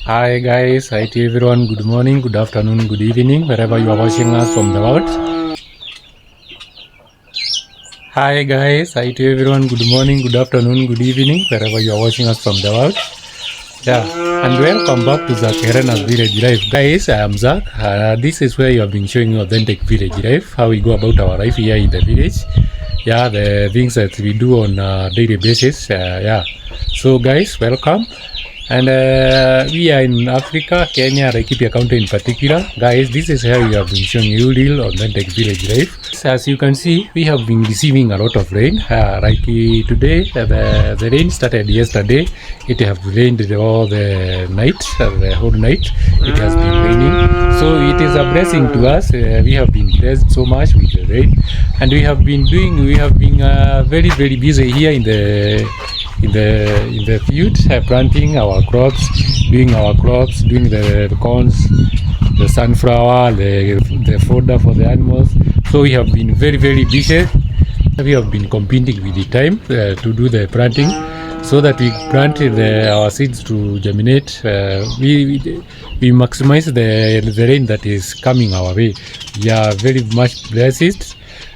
Hi guys, hi to everyone. Good morning, good afternoon, good evening, wherever you are watching us from the world. Hi guys, hi to everyone. Good morning, good afternoon, good evening, wherever you are watching us from the world. Yeah, and welcome back to Zach Herena's Village Life. Guys, I am Zach. This is where you have been showing authentic village life, how we go about our life here in the village. Yeah, the things that we do on a daily basis. Yeah, so guys, welcome. And we are in Africa, Kenya, Laikipia County in particular. Guys, this is how we have been showing you real authentic village life. As you can see, we have been receiving a lot of rain. Today, the rain started yesterday. It has rained all the night, the whole night. It has been raining. So it is a blessing to us. We have been blessed so much with the rain. And we have been very, very busy here in the field, planting our crops, doing the corns, the sunflower, the fodder for the animals. So we have been very, very busy. We have been competing with the time to do the planting, so that we plant our seeds to germinate. We maximize the rain that is coming our way. We are very much blessed.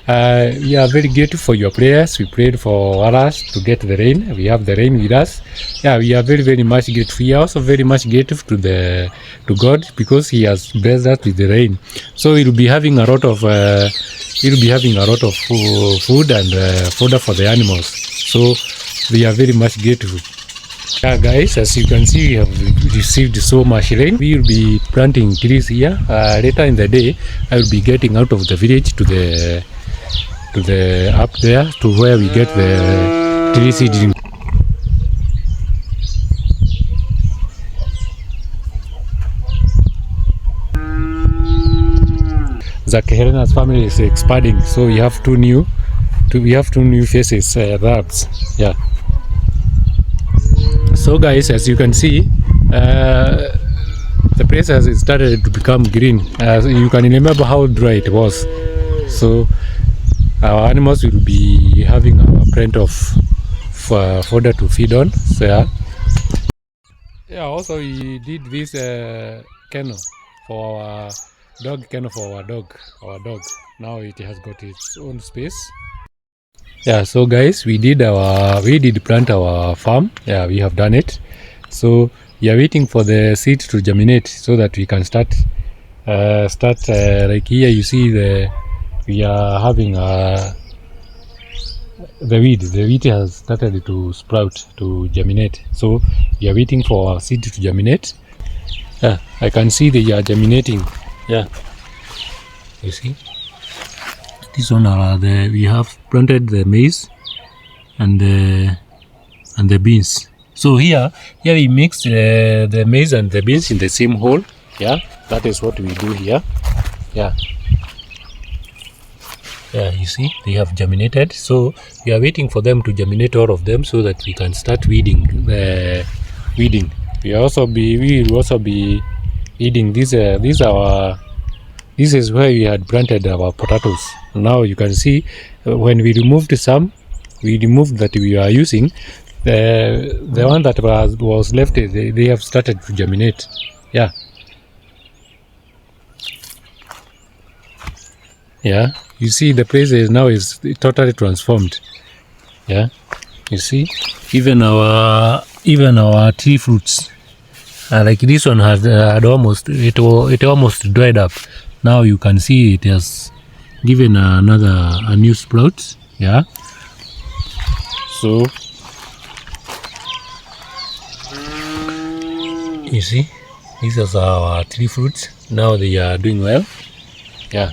We are very grateful for your prayers. We prayed for us to get the rain. We have the rain with us. Yeah, we are very, very much grateful. We are also very much grateful to God, because He has blessed us with the rain. So we'll be having a lot of food and fodder for the animals. So we are very much grateful. Yeah, guys, as you can see, we have received so much rain. We will be planting trees here. Later in the day, I will be getting out of the village to the up there to where we get the tree seedling. Zakaherena's family is expanding, so we have two new faces, rabs. Yeah. So guys, as you can see, the place has started to become green. As you can remember how dry it was. So our animals will be having a plenty of fodder to feed on. So yeah, also we did this kennel for our dog. Now it has got its own space. Yeah, so guys, we did plant our farm. Yeah, we have done it. So we are waiting for the seed to germinate so that we can start like here you see we are having the wheat has started to sprout, to germinate. So we are waiting for our seed to germinate. Yeah, I can see they are germinating. Yeah, you see, this one we have planted the maize and the beans. So here we mix the maize and the beans in the same hole. Yeah, that is what we do here. Yeah, you see they have germinated. So we are waiting for them to germinate, all of them, so that we can start weeding. We will also be weeding this. This is where we had planted our potatoes. Now you can see when we removed that we are using, the one that was left, they have started to germinate. Yeah. Yeah, you see the place is totally transformed. Yeah, you see, even our tree fruits, like this one had almost dried up. Now you can see it has given a new sprout. Yeah, so you see, these are our tree fruits. Now they are doing well. Yeah.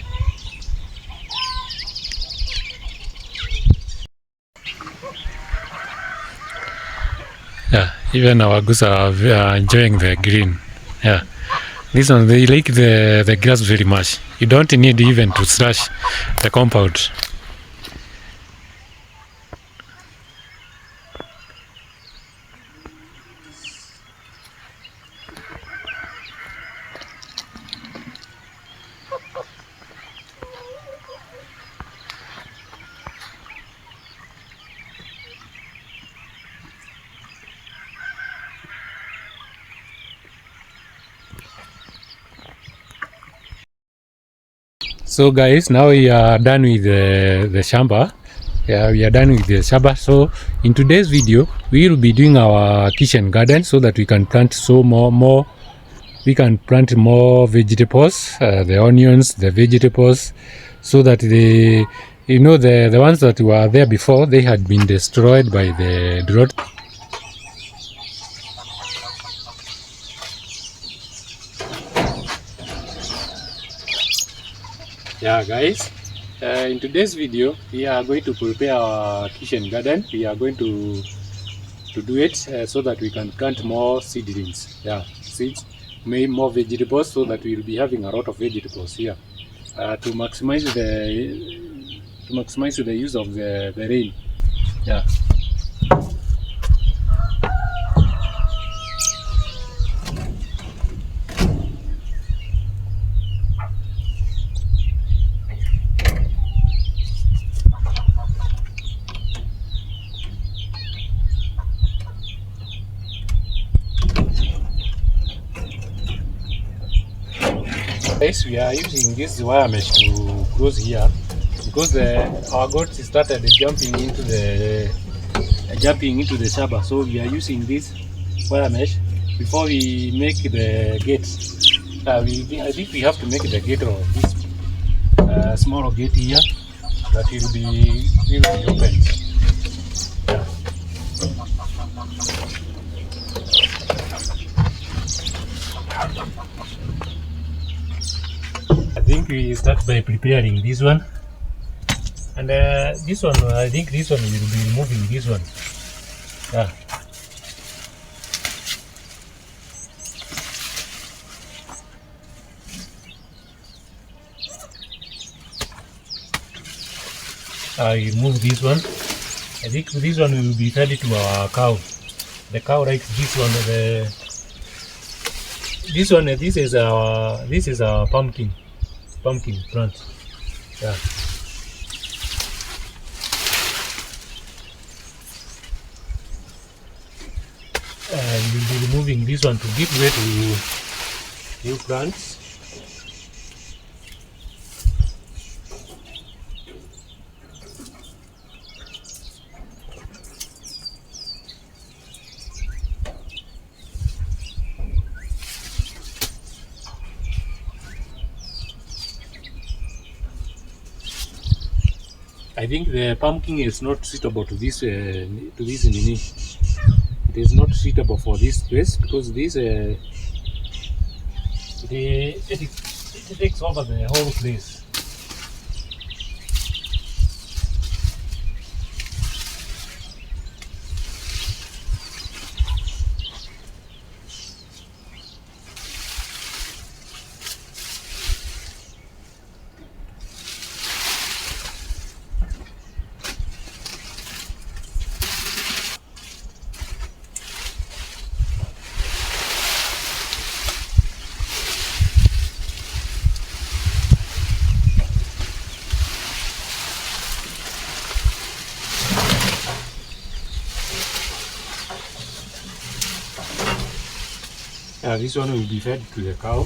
Yeah, even our goose are enjoying the green. Yeah, this one, they like the grass very much. You don't need even to slash the compound. So guys, now we are done with the shamba. Yeah, we are done with the shamba. So in today's video, we will be doing our kitchen garden so that we can plant we can plant more vegetables, the onions, the vegetables, so that the ones that were there before, they had been destroyed by the drought. Yeah guys, in today's video we are going to prepare our kitchen garden. We are going to do it so that we can plant more seedlings, seeds, more vegetables, so that we will be having a lot of vegetables here to maximize the use of the rain. Yeah. Guys, we are using this wire mesh to close here because our goats started jumping into the shamba, so we are using this wire mesh before we make the gates. I think we have to make the gate of this small gate here that will be open. Yeah. I think we start by preparing this one, and this one, I think this one will be removing this one. Yeah. I remove this one. I think this one will be fed to our cow. The cow likes this one. This is our pumpkin plant. Yeah. And we'll be removing this one to give way to new plants. I think the pumpkin is not suitable to this nini. It is not suitable for this place because this it takes over the whole place. This one will be fed to the cow.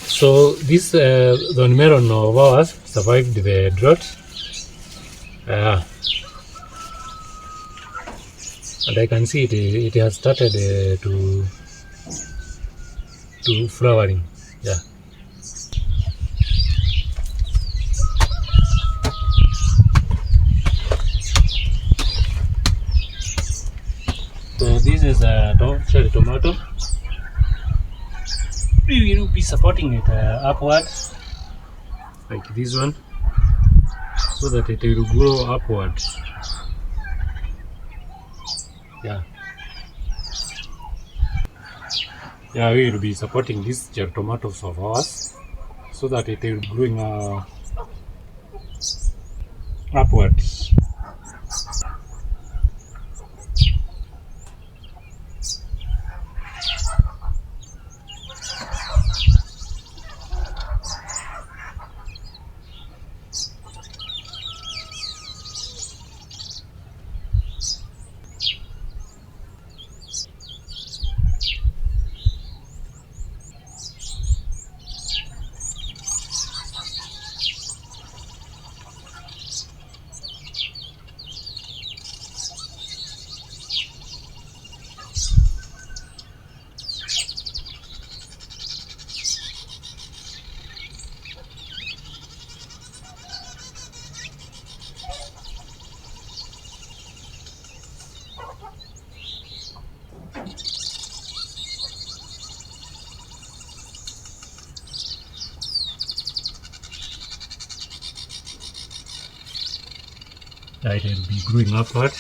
So this the melon of ours survived the drought, and I can see it has started to flowering. Yeah. So this is a cherry tomato. We will be supporting it upward, like this one, so that it will grow upward. Yeah. Yeah, we will be supporting these cherry tomatoes of ours so that it will be growing upwards. It will be growing upwards.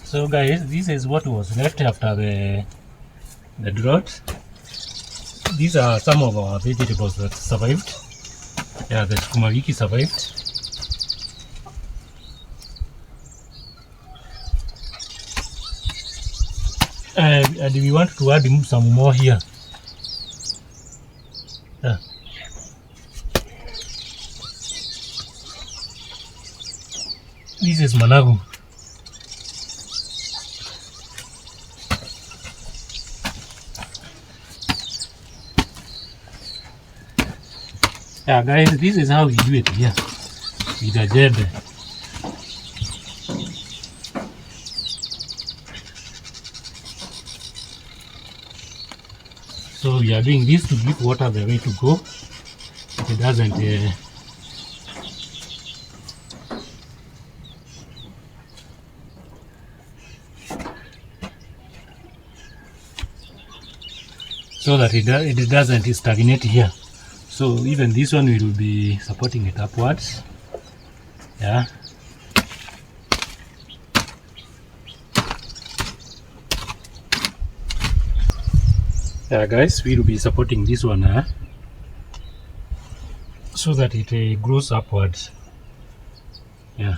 So guys, this is what was left after the drought. These are some of our vegetables that survived. Yeah, the sukuma wiki survived. And we want to add some more here. Yeah. This is managu. Yeah guys, this is how we do it here with a jembe. So we are doing this to give water the way to go. It doesn't so that it doesn't stagnate here. So even this one we will be supporting it upwards. Yeah. Yeah guys, we will be supporting this one so that it grows upwards. Yeah.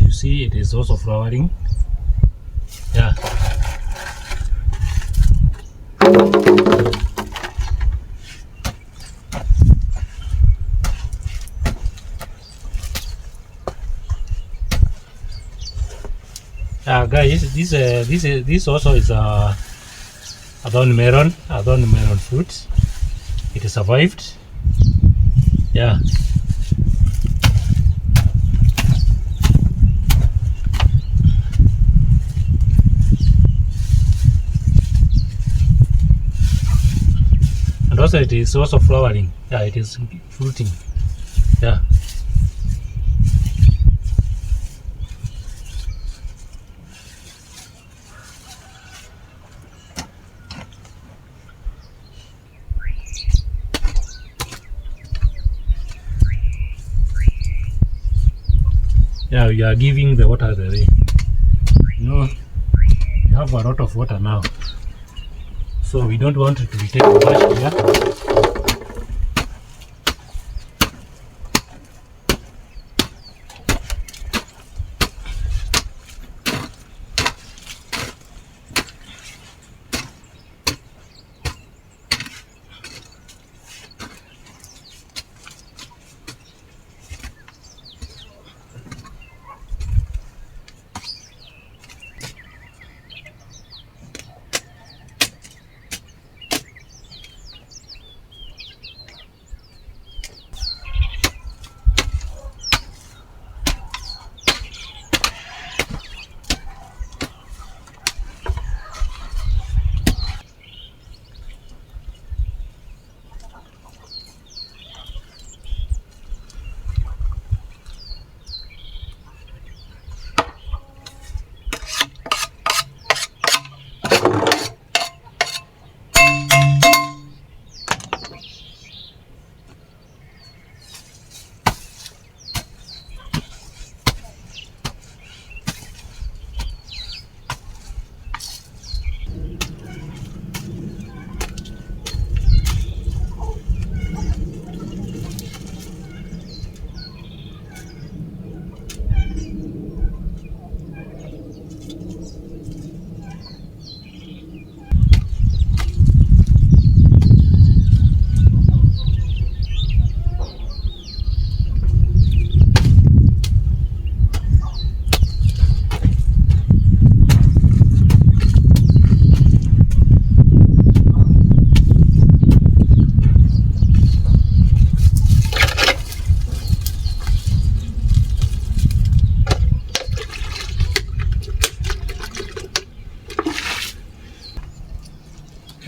You see it is also flowering. Yeah. Guys, this also is a thorn melon fruit. It survived. Yeah. And also it is also flowering. Yeah, it is fruiting. Yeah. Yeah, we are giving the water the way. You know, we have a lot of water now, so we don't want it to be taken much here.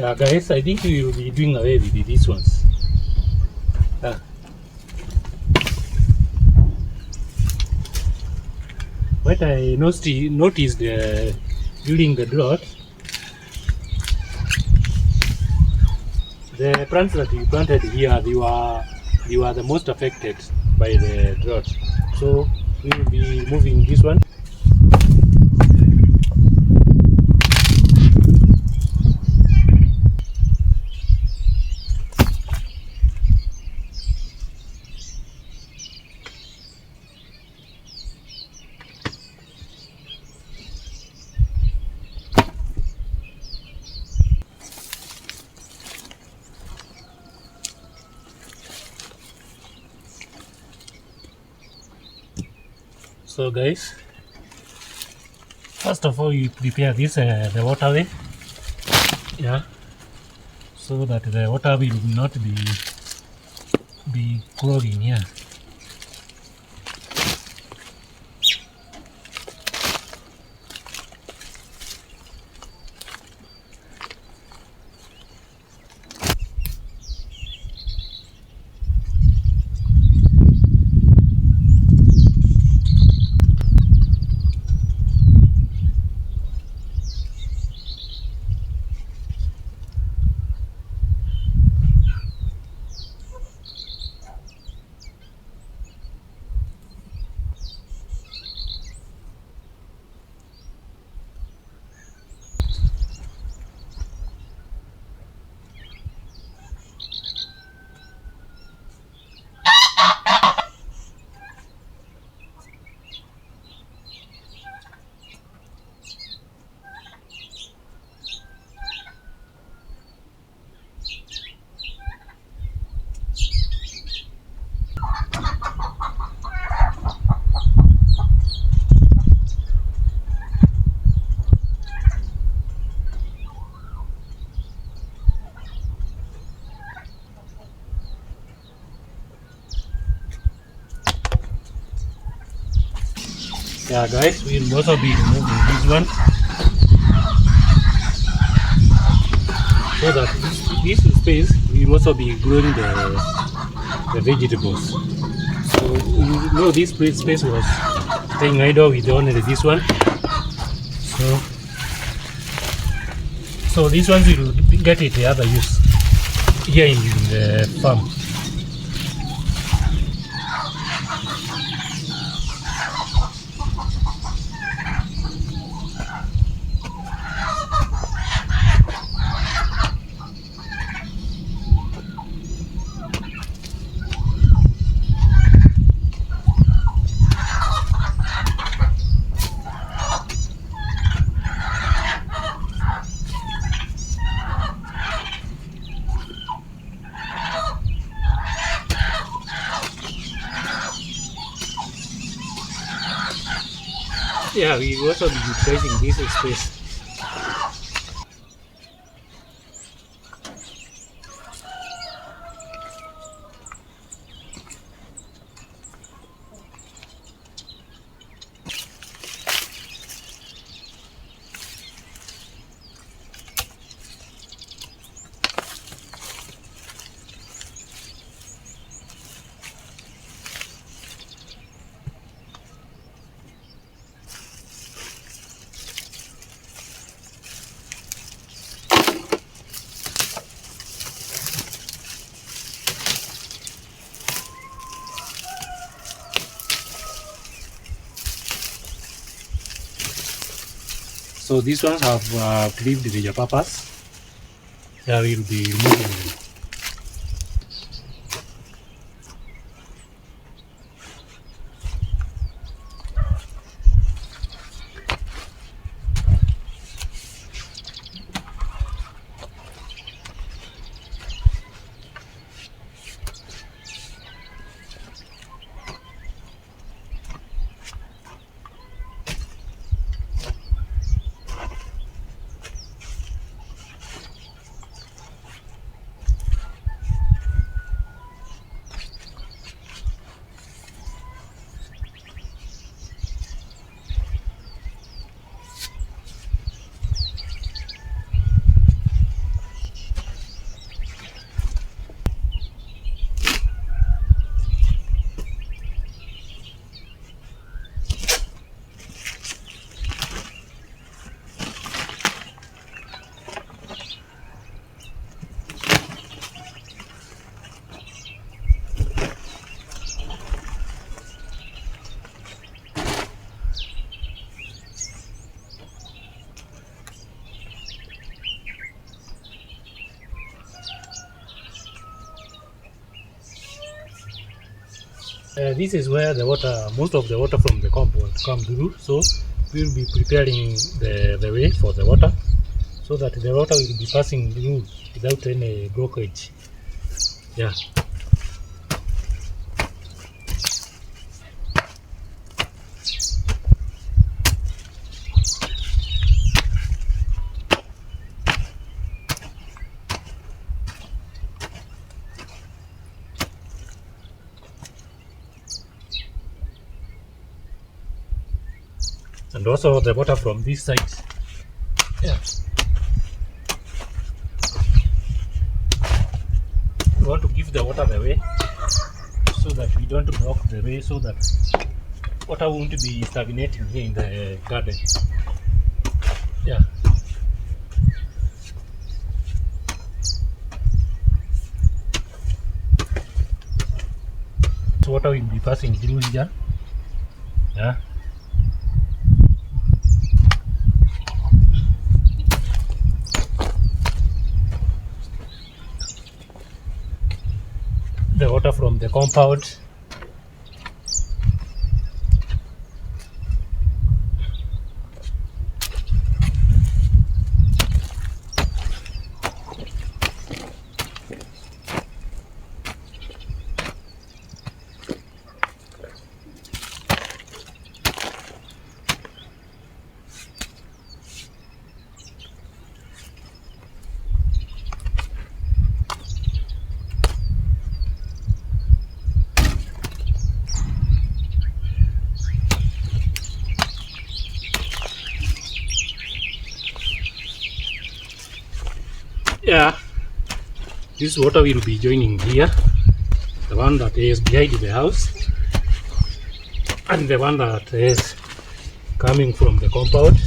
Guys, I think we will be doing away with these ones. What I noticed during the drought, the plants that we planted here, they were the most affected by the drought. So we will be moving this one. So guys, first of all you prepare this the waterway, yeah, so that the water will not be clogging here. Yeah guys, we will also be removing this one, so that this space we will also be growing the vegetables. So you know this space was staying idle with only this one. So these ones will get it the other use here in the farm. Yeah, we will also be utilizing this space. So these ones have cleaved the purpose. Yeah, we'll be removing them. This is where the water, most of the water from the compound come through. So we'll be preparing the way for the water, so that the water will be passing through without any blockage. Yeah. And also the water from this side. Yeah. We want to give the water the way, so that we don't block the way, so that water won't be stagnating here in the garden. Yeah. So water will be passing through here. Yeah. The water from the compound. Yeah, this water will be joining here, the one that is behind the house and the one that is coming from the compound.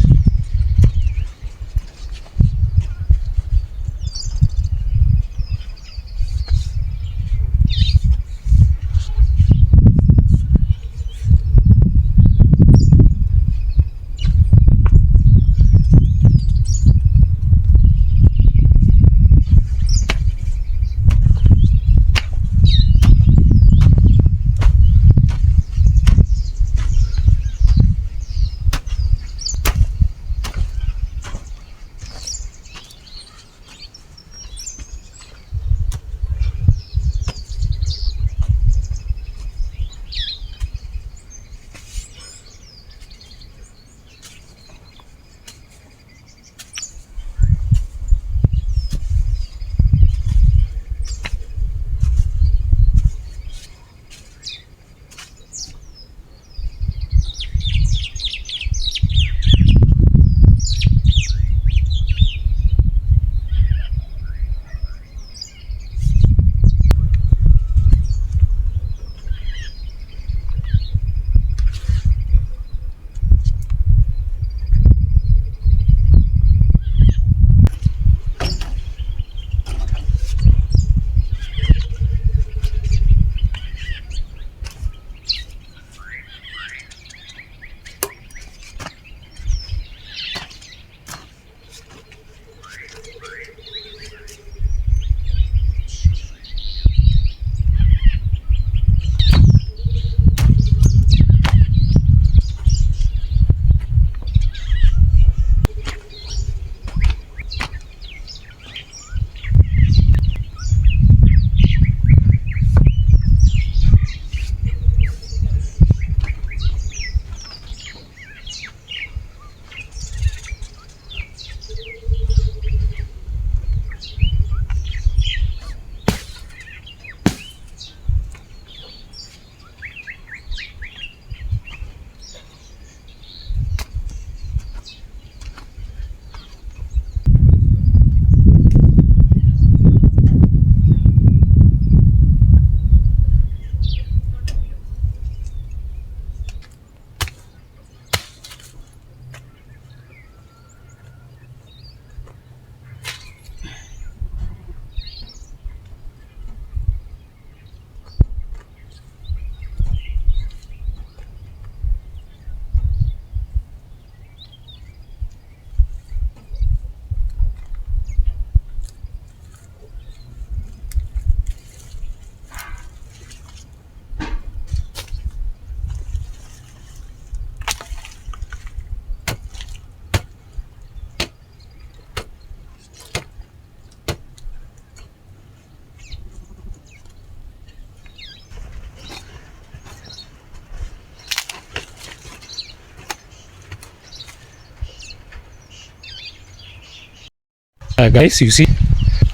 Guys, you see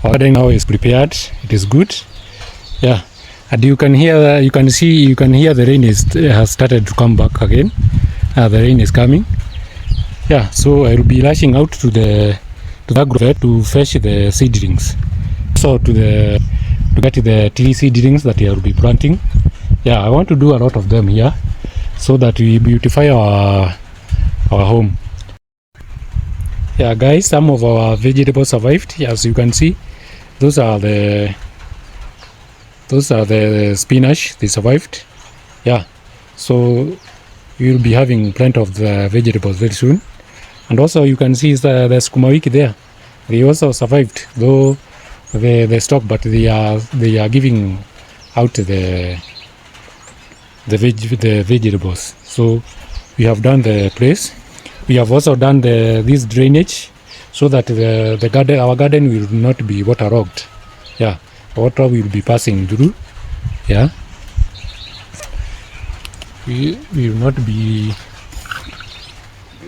our garden now is prepared. It is good. Yeah, and you can hear the rain has started to come back again. The rain is coming. Yeah, so I will be rushing out to the grove to fetch the seedlings. So to get the tea seedlings that I will be planting. Yeah, I want to do a lot of them here so that we beautify our home. Yeah, guys, some of our vegetables survived. As you can see, those are the spinach. They survived. Yeah, so we will be having plenty of the vegetables very soon. And also you can see the sukuma wiki there. They also survived, though they stopped, but they are giving out the vegetables. So we have done the place. We have also done this drainage so that our garden will not be waterlogged. Yeah, water will be passing through. Yeah, we will not be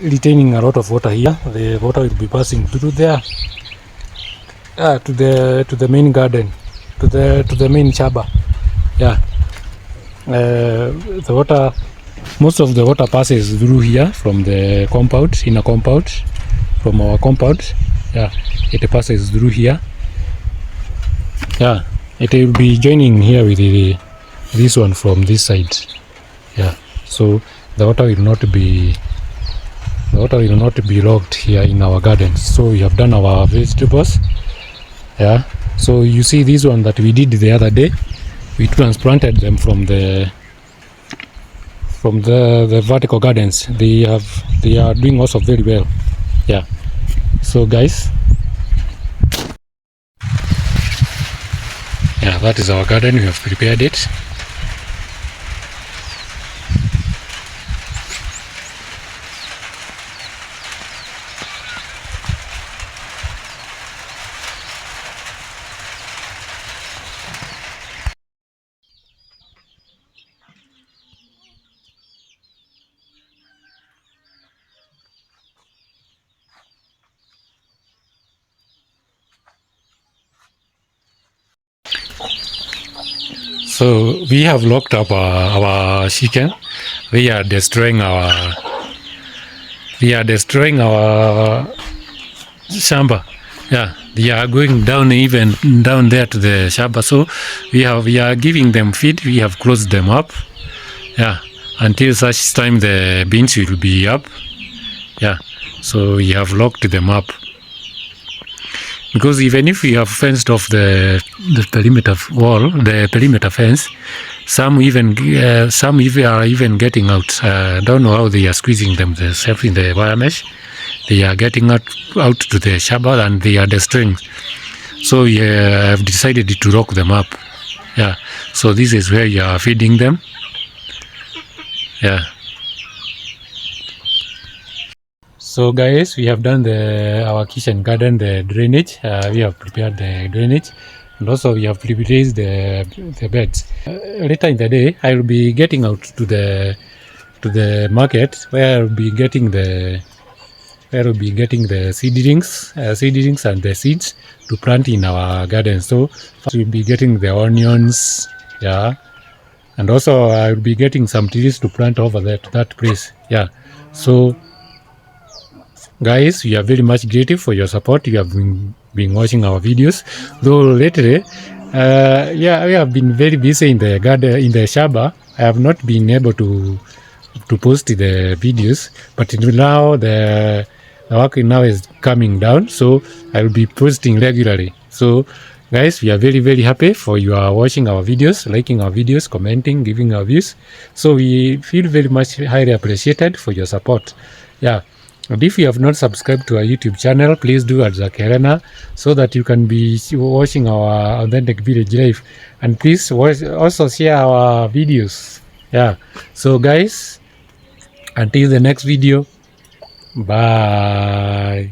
retaining a lot of water here. The water will be passing through there to the main garden, to the main shamba. Yeah, the water, most of the water passes through here from the compound, inner compound, from our compound. Yeah, it passes through here. Yeah, it will be joining here with this one from this side. Yeah, so the water will not be logged here in our gardens. So we have done our vegetables. Yeah, so you see this one that we did the other day, we transplanted them from the vertical gardens. They are doing also very well. Yeah, so guys, yeah, that is our garden. We have prepared it. So we have locked up our chicken. They are destroying our shamba. Yeah, they are going down, even down there to the shamba. So we are giving them feed. We have closed them up. Yeah, until such time the beans will be up. Yeah, so we have locked them up. Because even if we have fenced off the perimeter wall, the perimeter fence, some are even getting out. Don't know how they are squeezing themselves in the wire mesh. They are getting out to the shamba and they are destroying. So we have decided to lock them up. Yeah. So this is where you are feeding them. Yeah. So guys, we have done our kitchen garden, the drainage. We have prepared the drainage, and also we have prepared the beds. Later in the day, I will be getting out to the market where I will be getting the seedlings and the seeds to plant in our garden. So first we'll be getting the onions, yeah, and also I will be getting some trees to plant over there to that place. Yeah, so. Guys, we are very much grateful for your support. You have been watching our videos. Though lately, yeah, we have been very busy in the garden, in the shamba. I have not been able to post the videos, but now the work now is coming down, so I will be posting regularly. So, guys, we are very, very happy for you are watching our videos, liking our videos, commenting, giving our views. So we feel very much highly appreciated for your support. Yeah. And if you have not subscribed to our YouTube channel, please do at Zack Helena so that you can be watching our authentic village life. And please also share our videos. Yeah. So guys, until the next video, bye.